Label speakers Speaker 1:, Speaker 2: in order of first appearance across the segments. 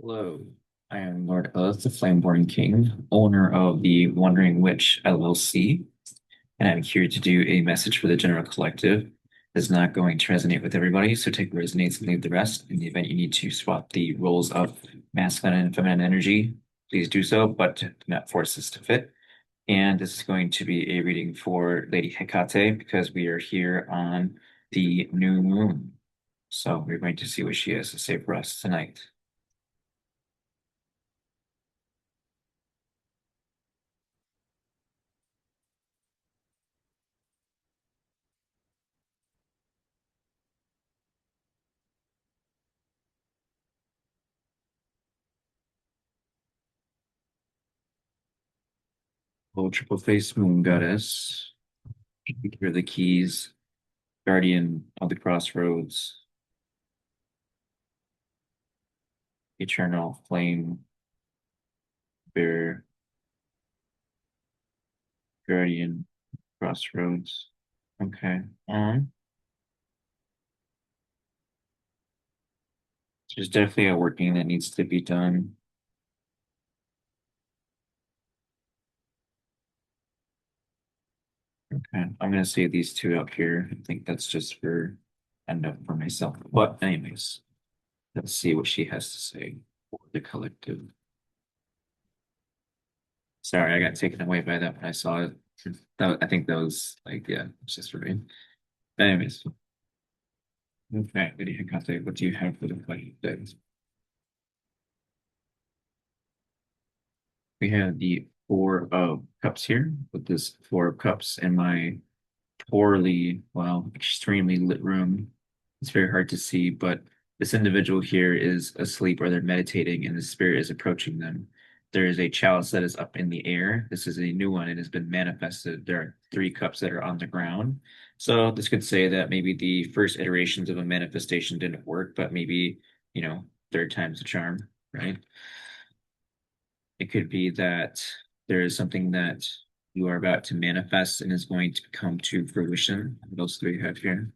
Speaker 1: Hello, I am Lord Oath, the Flameborn King, owner of the Wandering Witch LLC, and I'm here to do a message for the general collective. It's not going to resonate with everybody, so take what resonates and leave the rest. In the event you need to swap the roles of masculine and feminine energy, please do so, but do not force this to fit. And this is going to be a reading for Lady Hecate because we are here on the new moon. So we're going to see what she has to say for us tonight. Oh, triple face moon goddess. Here are the keys. Guardian of the crossroads. Eternal flame bearer. Guardian crossroads. Okay. There's definitely a working that needs to be done. Okay. I'm gonna save these two up here. I think that's just for enough for myself. But anyways, let's see what she has to say for the collective. Sorry, I got taken away by that when I saw it. I think that was like, yeah, it's just for me. Anyways, okay, Lady Hecate, what do you have for the fight today? We have the Four of Cups here with this Four of Cups in my poorly, well, extremely lit room. It's very hard to see, but this individual here is asleep or they're meditating and the spirit is approaching them. There is a chalice that is up in the air. This is a new one. It has been manifested. There are three cups that are on the ground. So this could say that maybe the first iterations of a manifestation didn't work, but maybe, third time's the charm, right? It could be that there is something that you are about to manifest and is going to come to fruition. What else do we have here?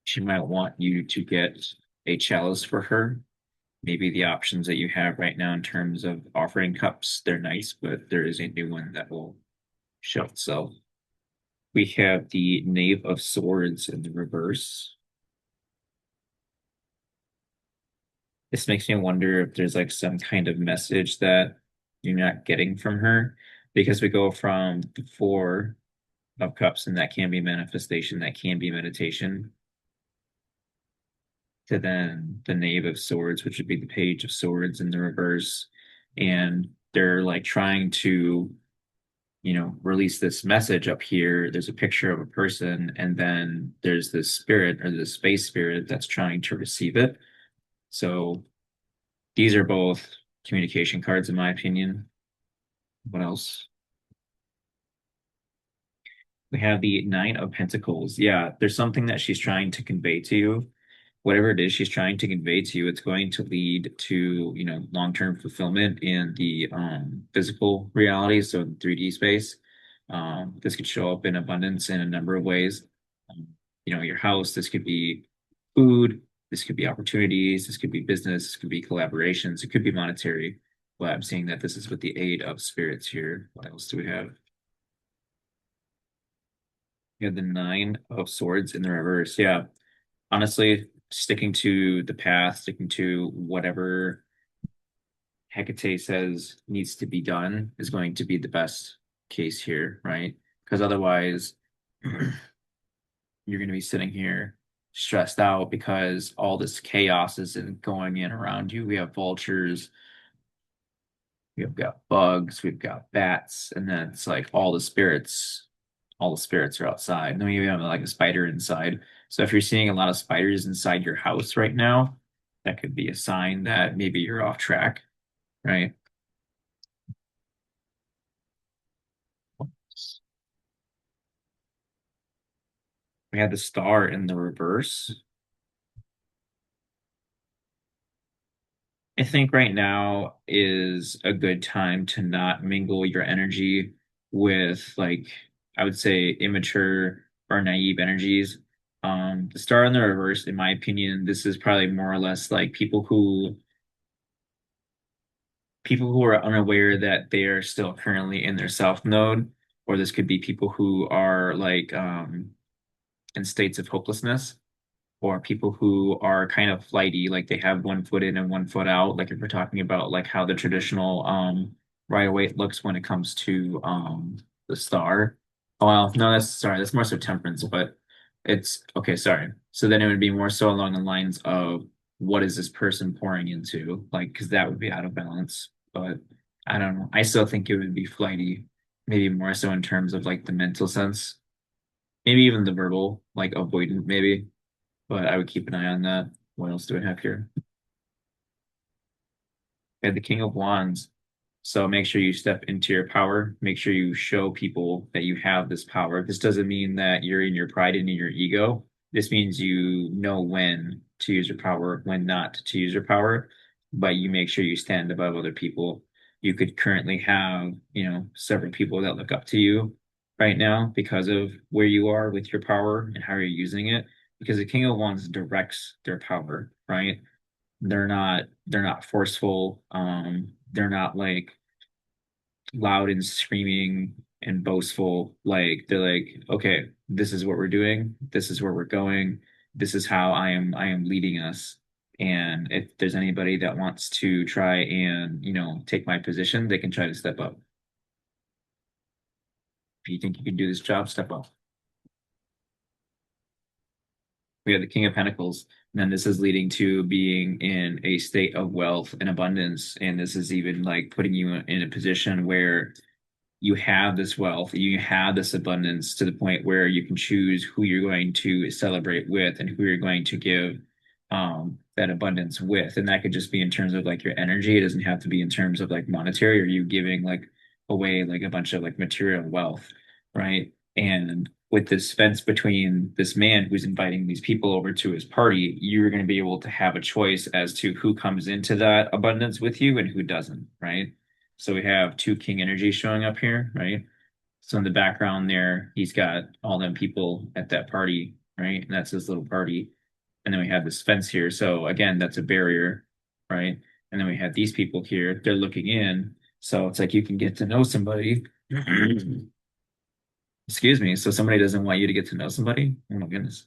Speaker 1: She might want you to get a chalice for her. Maybe the options that you have right now in terms of offering cups, they're nice, but there is a new one that will show itself. We have the Knave of Swords in the reverse. This makes me wonder if there's like some kind of message that you're not getting from her because we go from the Four of Cups, and that can be manifestation, that can be meditation, to then the Knave of Swords, which would be the Page of Swords in the reverse. And they're like trying to, release this message up here. There's a picture of a person, and then there's this spirit or this space spirit that's trying to receive it. So these are both communication cards, in my opinion. What else? We have the Nine of Pentacles. Yeah, there's something that she's trying to convey to you. Whatever it is she's trying to convey to you, it's going to lead to, long-term fulfillment in the physical reality, so 3D space. This could show up in abundance in a number of ways. Um, your house, this could be food, this could be opportunities, this could be business, this could be collaborations, it could be monetary. But I'm seeing that this is with the aid of spirits here. What else do we have? We have the Nine of Swords in the reverse. Yeah, honestly, sticking to the path, sticking to whatever Hecate says needs to be done is going to be the best case here, right? Because otherwise, you're going to be sitting here stressed out because all this chaos isn't going in around you. We have vultures, we've got bugs, we've got bats, and then it's like all the spirits are outside. And then we have like a spider inside. So if you're seeing a lot of spiders inside your house right now, that could be a sign that maybe you're off track, right? We had the star in the reverse. I think right now is a good time to not mingle your energy with, like, I would say immature or naive energies. The star in the reverse, in my opinion, this is probably more or less like people who are unaware that they are still currently in their self node, or this could be people who are like in states of hopelessness, or people who are kind of flighty, like they have one foot in and one foot out, like if we're talking about like how the traditional right away looks when it comes to the star. Oh, well, no, that's sorry, that's more so temperance, but it's okay, sorry. So then it would be more so along the lines of what is this person pouring into? Like, because that would be out of balance. But I don't know. I still think it would be flighty, maybe more so in terms of like the mental sense, maybe even the verbal, like avoidant, maybe, but I would keep an eye on that. What else do I have here? I had the King of Wands. So make sure you step into your power. Make sure you show people that you have this power. This doesn't mean that you're in your pride and in your ego. This means you know when to use your power, when not to use your power, but you make sure you stand above other people. You could currently have, several people that look up to you right now because of where you are with your power and how you're using it. Because the King of Wands directs their power, right? They're not forceful. They're not like loud and screaming and boastful. Like they're like, okay, this is what we're doing, this is where we're going, this is how I am leading us. And if there's anybody that wants to try and, take my position, they can try to step up. If you think you can do this job, step up. We have the King of Pentacles. And then this is leading to being in a state of wealth and abundance. And this is even like putting you in a position where you have this wealth, you have this abundance to the point where you can choose who you're going to celebrate with and who you're going to give that abundance with. And that could just be in terms of like your energy. It doesn't have to be in terms of like monetary or you giving like away like a bunch of like material wealth, right? And with this fence between this man who's inviting these people over to his party, you're going to be able to have a choice as to who comes into that abundance with you and who doesn't, right? So we have two king energies showing up here, right? So in the background there, he's got all them people at that party, right? And that's his little party. And then we have this fence here. So again, that's a barrier, right? And then we have these people here, they're looking in. So it's like you can get to know somebody. Excuse me. So somebody doesn't want you to get to know somebody. Oh my goodness.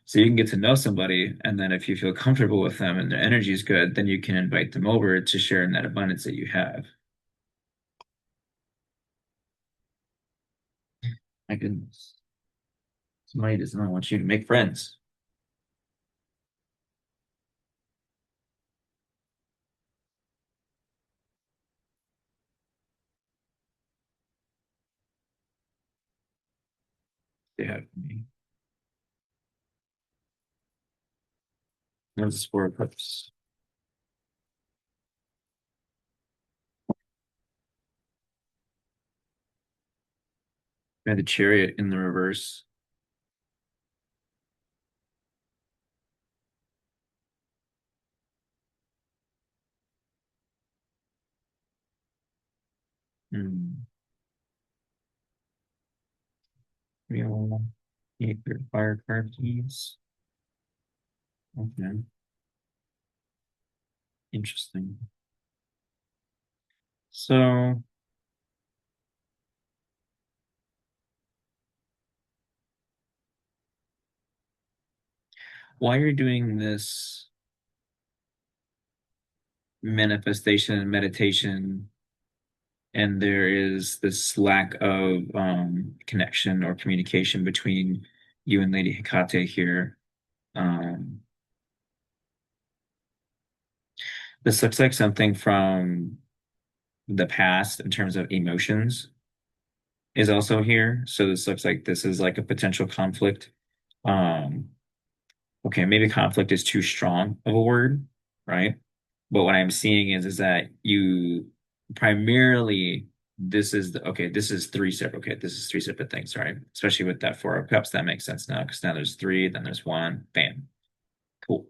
Speaker 1: So you can get to know somebody, and then if you feel comfortable with them and their energy is good, then you can invite them over to share in that abundance that you have. My goodness. Somebody does not want you to make friends. They have me. What's this for a purpose? I had the chariot in the reverse. Hmm. Real Ether fire card keys. Okay. Interesting. So while you're doing this manifestation and meditation, and there is this lack of connection or communication between you and Lady Hecate here. Um, this looks like something from the past in terms of emotions is also here. So this looks like this is like a potential conflict. Um, okay, maybe conflict is too strong of a word, right? But what I'm seeing is that you primarily this is three separate okay, this is three separate things, right? Especially with that four of cups, that makes sense now because now there's three, then there's one, bam, cool.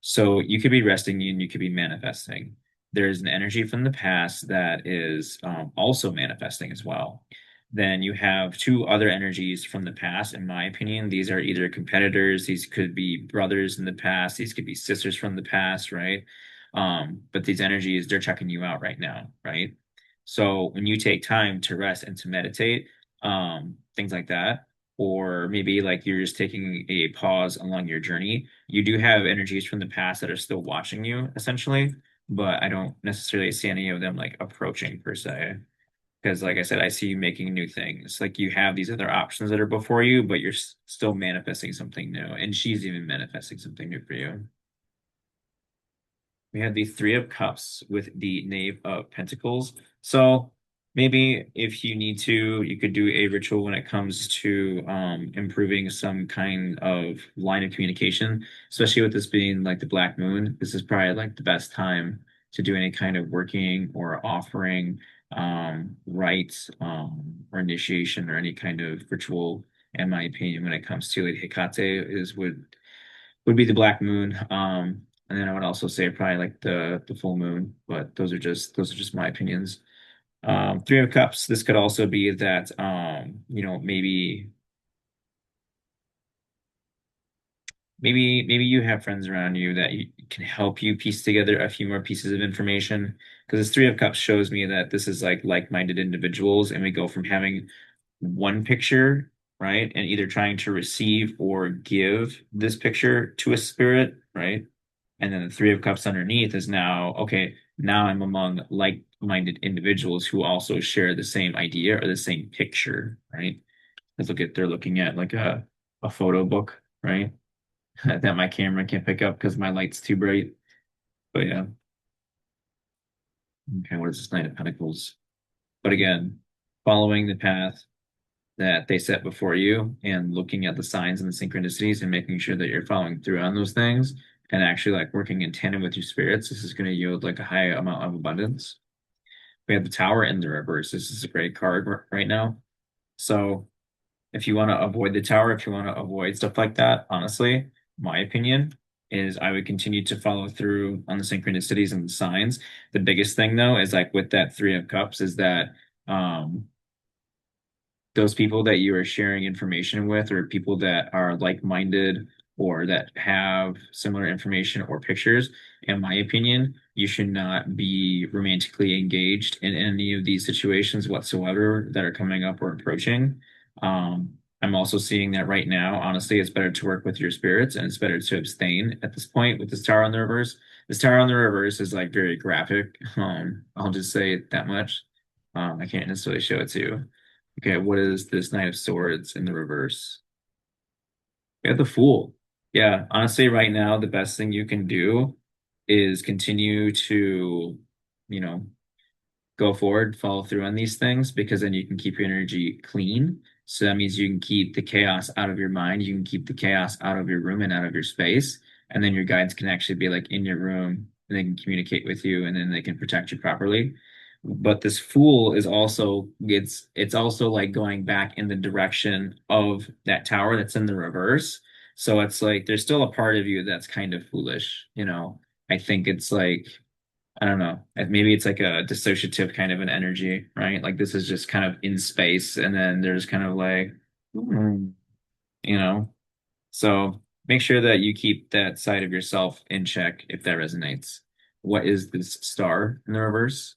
Speaker 1: So you could be resting and you could be manifesting. There's an energy from the past that is also manifesting as well. Then you have two other energies from the past, in my opinion. These are either competitors, these could be brothers in the past, these could be sisters from the past, right? But these energies, they're checking you out right now, right? So when you take time to rest and to meditate, things like that, or maybe like you're just taking a pause along your journey, you do have energies from the past that are still watching you, essentially, but I don't necessarily see any of them like approaching per se. Because, like I said, I see you making new things. Like you have these other options that are before you, but you're still manifesting something new. And she's even manifesting something new for you. We have the Three of Cups with the Knave of Pentacles. So maybe if you need to, you could do a ritual when it comes to improving some kind of line of communication, especially with this being like the Black Moon. This is probably like the best time to do any kind of working or offering rites or initiation or any kind of ritual, in my opinion, when it comes to Lady Hecate is would be the Black Moon. And then I would also say probably like the full moon, but those are just my opinions. Three of Cups. This could also be that maybe you have friends around you that can help you piece together a few more pieces of information. Because this Three of Cups shows me that this is like-minded individuals, and we go from having one picture, right, and either trying to receive or give this picture to a spirit, right? And then the Three of Cups underneath is now, okay, now I'm among like-minded individuals who also share the same idea or the same picture, right? Let's they're looking at like a photo book, right? That my camera can't pick up because my light's too bright. But yeah, okay, what is this Knight of Pentacles? But again, following the path that they set before you and looking at the signs and the synchronicities and making sure that you're following through on those things and actually like working in tandem with your spirits, this is going to yield like a high amount of abundance. We have the Tower in the reverse. This is a great card right now. So if you want to avoid the Tower, if you want to avoid stuff like that, honestly, my opinion is I would continue to follow through on the synchronicities and the signs. The biggest thing though is like with that Three of Cups is that um those people that you are sharing information with or people that are like-minded or that have similar information or pictures, in my opinion, you should not be romantically engaged in any of these situations whatsoever that are coming up or approaching. I'm also seeing that right now, honestly, it's better to work with your spirits and it's better to abstain at this point with this tower on the reverse. This tower on the reverse is like very graphic. I'll just say it that much. I can't necessarily show it to you. Okay, what is this Knight of Swords in the reverse? We have the Fool. Yeah, honestly, right now, the best thing you can do is continue to, you know, go forward, follow through on these things because then you can keep your energy clean. So that means you can keep the chaos out of your mind, you can keep the chaos out of your room and out of your space. And then your guides can actually be like in your room and they can communicate with you and then they can protect you properly. But this fool is also it's also like going back in the direction of that tower that's in the reverse. So it's like there's still a part of you that's kind of foolish, you know. I think it's like I don't know. Maybe it's like a dissociative kind of an energy, right? Like this is just kind of in space, and then there's kind of like, hmm, you know. So make sure that you keep that side of yourself in check if that resonates. What is this star in the reverse?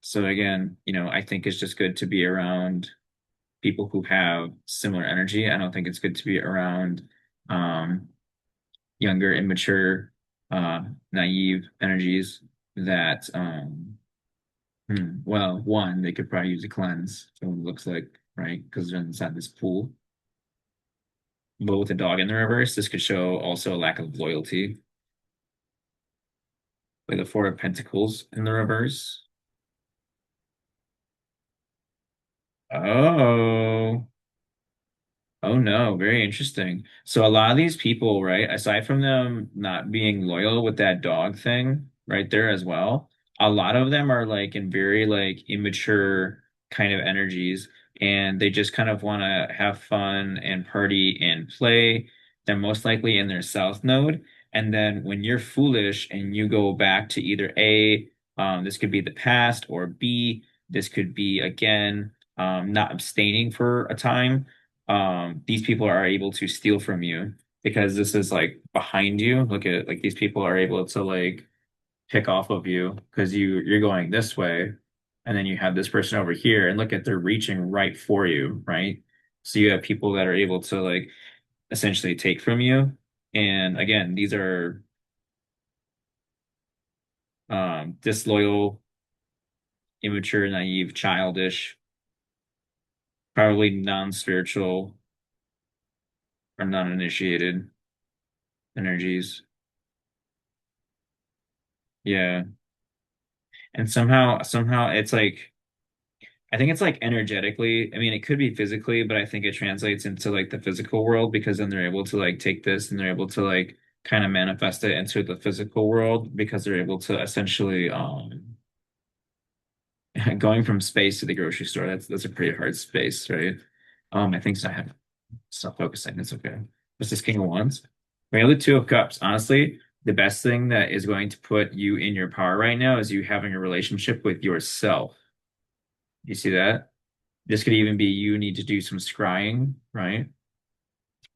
Speaker 1: So again, I think it's just good to be around people who have similar energy. I don't think it's good to be around um, younger, immature, naive energies that well, one, they could probably use a cleanse, so it looks like, right? Because they're inside this pool. But with a dog in the reverse, this could show also a lack of loyalty. Like the Four of Pentacles in the reverse. Oh. Oh no, very interesting. So a lot of these people, right, aside from them not being loyal with that dog thing right there as well, a lot of them are like in very like immature kind of energies and they just kind of want to have fun and party and play. They're most likely in their south node. And then when you're foolish and you go back to either A, this could be the past, or B, this could be again not abstaining for a time, these people are able to steal from you because this is like behind you. Look at it, like these people are able to like pick off of you because you're going this way, and then you have this person over here, and look at they're reaching right for you, right? So you have people that are able to like essentially take from you. And again, these are disloyal, immature, naive, childish, probably non-spiritual or non-initiated energies. Yeah. And somehow it's like I think it's like energetically. I mean, it could be physically, but I think it translates into like the physical world because then they're able to like take this and they're able to like kind of manifest it into the physical world because they're able to essentially going from space to the grocery store. That's a pretty hard space, right? I think so. I have stop focusing. It's okay. What's this King of Wands? We have the Two of Cups. Honestly, the best thing that is going to put you in your power right now is you having a relationship with yourself. You see that? This could even be you need to do some scrying, right?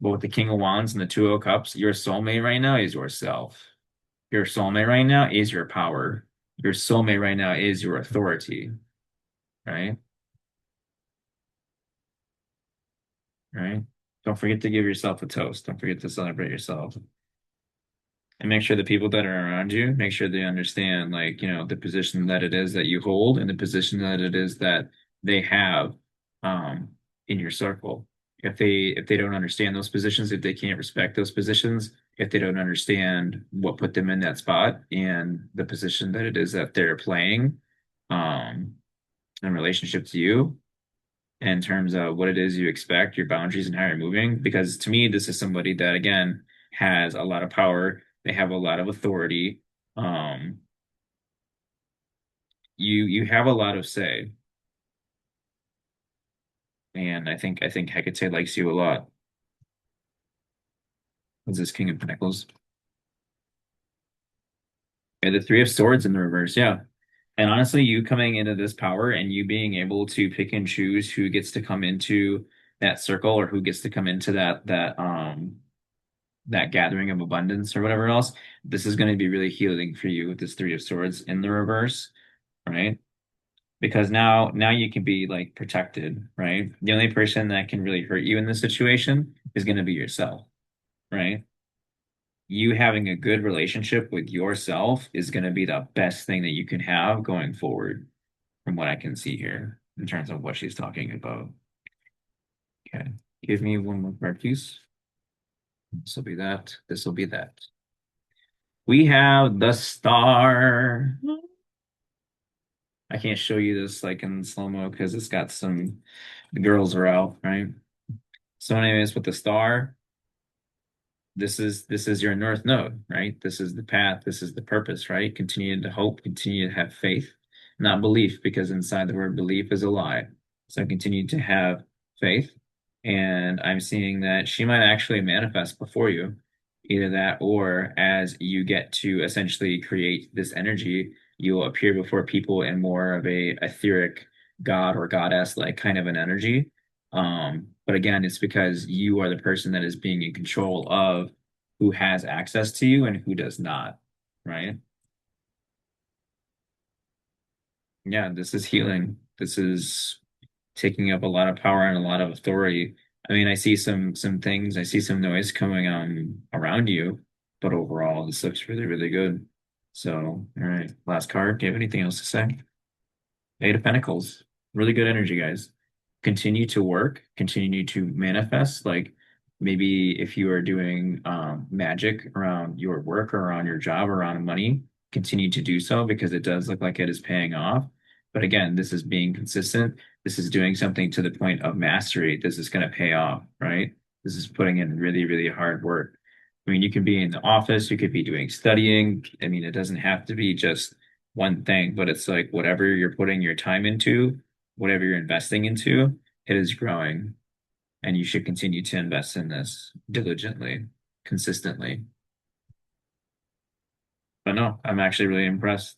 Speaker 1: But with the King of Wands and the Two of Cups, your soulmate right now is yourself. Your soulmate right now is your power. Your soulmate right now is your authority, right? Right? Don't forget to give yourself a toast. Don't forget to celebrate yourself. And make sure the people that are around you, make sure they understand, like, the position that it is that you hold and the position that it is that they have um, in your circle. If they don't understand those positions, if they can't respect those positions, if they don't understand what put them in that spot and the position that it is that they're playing um, in relationship to you, in terms of what it is you expect, your boundaries, and how you're moving. Because to me, this is somebody that, again, has a lot of power. They have a lot of authority. Um, you have a lot of say, and I think Hecate likes you a lot. What's this King of Pentacles? Yeah, the Three of Swords in the reverse. Yeah. And honestly, you coming into this power and you being able to pick and choose who gets to come into that circle or who gets to come into that gathering of abundance or whatever else, this is going to be really healing for you with this Three of Swords in the reverse, right? Because now you can be like protected, right? The only person that can really hurt you in this situation is going to be yourself, right? You having a good relationship with yourself is going to be the best thing that you can have going forward, from what I can see here in terms of what she's talking about. Okay. Give me one more card, please. This will be that. This will be that. We have the star. I can't show you this like in slow-mo because it's got the girls are out, right? So anyways, with the star, this is your north node, right? This is the path, this is the purpose, right? Continue to hope, continue to have faith, not belief, because inside the word belief is a lie. So continue to have faith. And I'm seeing that she might actually manifest before you, either that or as you get to essentially create this energy, you'll appear before people in more of a etheric god or goddess like kind of an energy. But again, it's because you are the person that is being in control of who has access to you and who does not, right? Yeah, this is healing. This is taking up a lot of power and a lot of authority. I mean, I see some things, I see some noise coming on around you, but overall, this looks really, really good. So, all right, last card. Do you have anything else to say? Eight of Pentacles. Really good energy, guys. Continue to work, continue to manifest. Like maybe if you are doing magic around your work or around your job or around money, continue to do so because it does look like it is paying off. But again, this is being consistent. This is doing something to the point of mastery. This is going to pay off, right? This is putting in really, really hard work. I mean, you could be in the office, you could be doing studying. I mean, it doesn't have to be just one thing, but it's like whatever you're putting your time into, whatever you're investing into, it is growing. And you should continue to invest in this diligently, consistently. But no, I'm actually really impressed.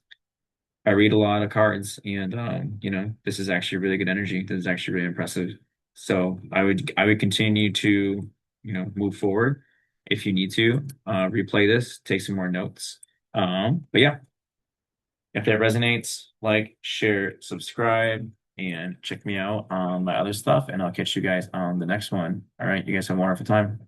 Speaker 1: I read a lot of cards, and this is actually really good energy. This is actually really impressive. So I would continue to move forward if you need to replay this, take some more notes. But yeah, if that resonates, like, share, subscribe, and check me out on my other stuff, and I'll catch you guys on the next one. All right, you guys have a wonderful time.